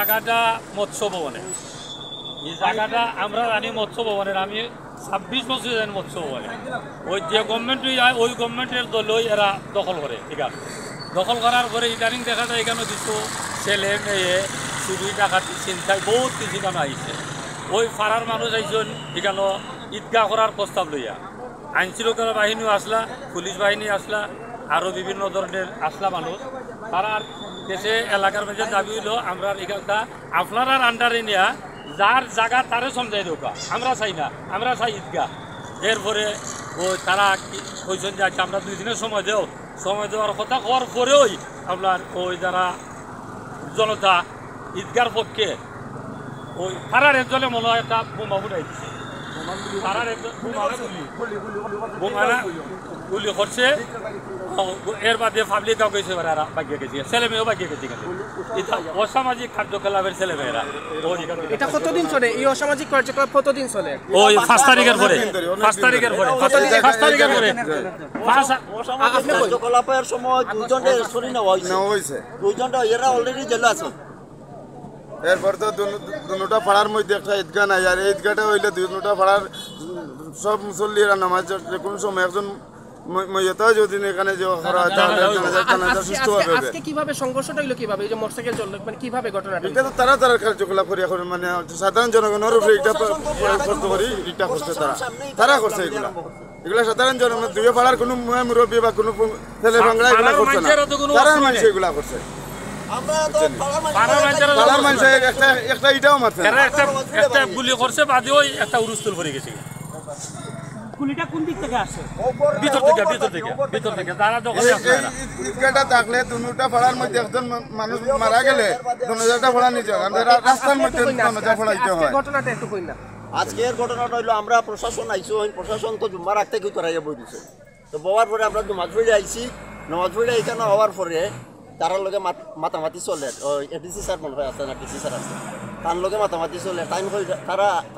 জায়গাটা মৎস্য ভবনে, এই জায়গাটা আমরা জানি মৎস্য ভবনের, আমি 26 বছর জানি মৎস্য ভবনে। ওই যে গভর্নমেন্ট ওই গভর্নমেন্টের দলই এরা দখল করে। ঠিক আছে, দখল করার পরে ইদানিং দেখা যায় এখানে কিছু ছেলে মেয়ে চুরি ডাকাতি চিন্তায় বহুত কিছু এখানে আইছে। ওই পাড়ার মানুষ আইসন এখানে ঈদগাহ করার প্রস্তাব লইয়া, আইন শৃঙ্খলা বাহিনীও আসলা, পুলিশ বাহিনী আসলা, আরও বিভিন্ন ধরনের আসলা মানুষ। তারা দেশে এলাকার মধ্যে দাবি হইল আমরা এখানটা আপনারা আন্ডারে নেওয়া, যার জায়গা তারে সমঝাই দোকা, আমরা চাই না, আমরা চাই ঈদগাহ। এরপরে ওই তারা কইছেন যে আচ্ছা আমরা 2 দিনের সময় দেও, সময় দেওয়ার কথা হওয়ার পরেই আপনার ওই যারা জনতা ঈদগার পক্ষে ওই পাড়ার একজনে মনে হয় একটা বোমা ফুটাই দিচ্ছে। পাড়ার একজন গুলি করছে, এর বাদে পাবলিকও গেছে, বাগিয়ে গেছে, ছেলে মেয়েও বাগিয়ে গেছে। এটা অসামাজিক কার্যকলাপের ছেলে মেয়েরা। এটা কতদিন চলে? এই অসামাজিক কার্যকলাপ কতদিন চলে? ওই 5 তারিখের পরে, 5 তারিখের পরে, 5 তারিখের পরে কার্যকলাপের সময় দুজনের ছুরি নেওয়া হয়েছে, দুজনটা এরা অলরেডি জেলে আছে। এরপর তো দুটা পাড়ার মধ্যে একটা ঈদগাহ নাই, আর এই ঈদগাহটা হইলে দুটা পাড়ার সব মুসল্লিরা নামাজ কোন সময় একজন মইয়তা যদি এখানে যে করা হয় তাহলে জানাজা সুষ্ঠুভাবে হবে। আজকে কিভাবে সংঘর্ষটা হইলো, কিভাবে এই যে মোটরসাইকেল চললো, মানে কিভাবে ঘটনাটা? এটা তো তারা কার্যকলাপ করে এখন, মানে সাধারণ জনগণের উপরে এটা করতে পারি, এটা করছে তারা করছে এগুলা সাধারণ জনগণ, দুই পাড়ার কোনো মুরব্বী বা কোনো ছেলে বাংলা এগুলা করছে না, তারা মানুষ এগুলা করছে। একটা ইটাও মারছে, একটা গুলি করছে, বাদে ওই একটা উরুস্তল পড়ে গেছে। গুলিটা কোন দিক থেকে আসে? ভিতর থেকে তারা যখন ঈদগাহটা থাকলে দুটা পাড়ার মধ্যে একজন মানুষ মারা গেলে দুটা পাড়া নিচে রাস্তার মধ্যে ফড়াইতে হয়। ঘটনাটা একটু কই না। আজকের ঘটনাটা হইলো আমরা প্রশাসন আইসি, প্রশাসন তো জুম্মা রাখতে কেউ করাইয়া বই দিছে। তো বওয়ার পরে আমরা নামাজ পড়ে আইসি, নামাজ পড়ে এখানে হওয়ার পরে তারার লগে মাতামাতি চলে। এডিসি স্যার মনে হয় আছে না, ডিসি স্যার আছে, তার লগে মাতামাতি চলে। টাইম হয়ে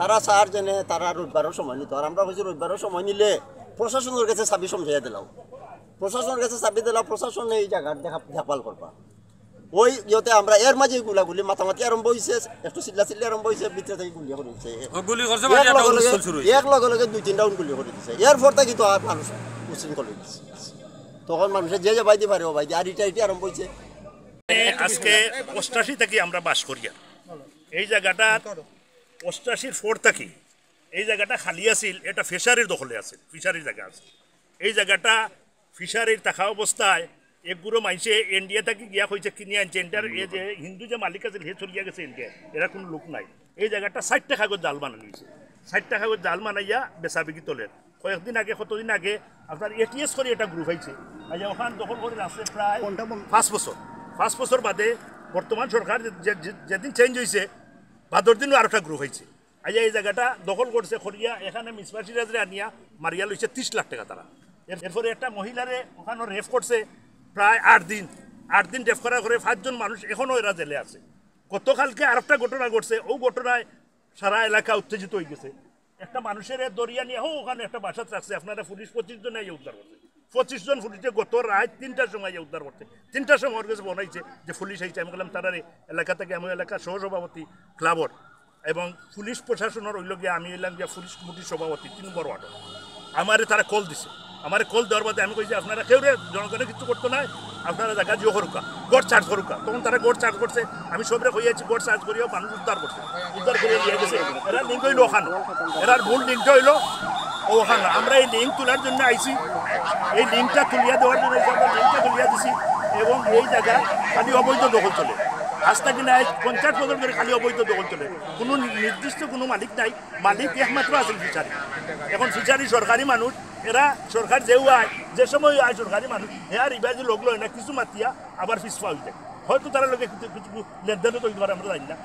তারা স্যার জেনে তারা রবিবারও সময় নিত, আর আমরা হয়েছি রবিবারও সময় নিলে প্রশাসনের কাছে চাবি সমঝাইয়া দিলাম, প্রশাসনের কাছে চাবি দিলাম, প্রশাসন এই জায়গার দেখাপাল করবা। ওই ইয়েতে আমরা এর মাঝে গুলাগুলি মাতামাতি আরম্ভ হয়েছে, একটু চিল্লা আরম্ভ হয়েছে, ভিতরে থেকে গুলি করে দিচ্ছে, এক লগে লগে 2-3 রাউন্ড গুলি করে দিচ্ছে। এরপর থেকে তো আর মানুষ উশৃঙ্খল হয়ে গেছে। তখন মানুষের যে বাইতে পারে ও বাইতে, আর ইটা আরম্ভ হয়েছে। আজকে 88 থেকে আমরা বাস করি, এই জায়গাটা 88 ফোর থেকে এই জায়গাটা খালি আছিল, এটা ফিশারির দখলে আছে, ফিশারির জায়গা আছে। এই জায়গাটা ফিশারির থাকা অবস্থায় একগুলো মানুষে ইন্ডিয়া থেকে গিয়া হয়েছে কিনে আনছে। এন্টার এই যে হিন্দু যে মালিক আছে হে চলিয়া গেছে ইন্ডিয়া, এরা কোনো লোক নাই। এই জায়গাটা 60 কাগজ জাল বানাইছে, 60 কাগজ জাল বানাইয়া বেচা বিক্রি তোলেন। কয়েকদিন আগে, কতদিন আগে আপনার এটিএস করে এটা গ্রুপ হয়েছে, ওখান দখল করে আছে প্রায় 5 বছর বাদে। বর্তমান সরকার যেদিন চেঞ্জ হয়েছে, ভাদর দিনও আর একটা গ্রুপ হয়েছে। এই জায়গাটা দখল করছে করিয়া এখানে মিসবা সিরাজরে আনিয়া মারিয়া লইছে 30 লাখ টাকা তারা। এরপরে একটা মহিলারে ওখানে রেফ করছে প্রায় 8 দিন রেফ করার করে 5 জন মানুষ এখনও এরা জেলে আছে। গতকালকে আর একটা ঘটনা ঘটছে, ও ঘটনায় সারা এলাকা উত্তেজিত হয়ে গেছে। একটা মানুষের দরিয়া নিয়ে ওখানে একটা বাসাত রাখছে, আপনারা পুলিশ 25 জন উদ্ধার করছে। 25 জন পুলিশে গত রাত 3টার সময় উদ্ধার করছে। 3টার সময় ওর কাছে বনাইছে যে পুলিশ আইছে। আমি বললাম তারা এলাকা থেকে, আমি এলাকার সহসভাপতি ক্লাবর এবং পুলিশ প্রশাসনের ওই লোক, আমি এলাম যে পুলিশ কমিটির সভাপতি 3 নম্বর ওয়ার্ড। আমারে তারা কল দিছে, আমার কল দেওয়ার বাদে আমি কইছি আপনারা কেউ জনগণের কিছু করতো না, আপনারা জায়গা জিও করুকা, গড় চার্জ করুকা। তখন তারা গড় চার্জ করছে, আমি সবরে কইয়াছি গড় চার্জ করিও, মানুষ উদ্ধার করছে, উদ্ধার করে নিয়ে গেছে। এরা লিঙ্ক হইলো ওখানে, এরার মূল লিঙ্কটা হইলো ওখানে। আমরা এই লিঙ্ক তোলার জন্য আইছি, এই লিঙ্কটা তুলিয়া দেওয়ার জন্য আমরা লিঙ্কটা তুলিয়া দিছি। এবং এই জায়গায় খালি অবৈধ দখল চলে, আজটা কিনা 50 বছর ধরে খালি অবৈধ দখল চলে। কোনো নির্দিষ্ট কোনো মালিক নাই, মালিক একমাত্র আছে ফিশারি। এখন ফিশারি সরকারি মানুষ, এরা সরকার যেও আয়, যে সময় আয় সরকারি মানুষ, হ্যাঁ রিবাজি লোক লয় না, কিছু মাতিয়া আবার ফিসফা হয়ে যায়। হয়তো তারা লোকে কিছু লেনদেনও তৈরি করে, আমরা জানি না।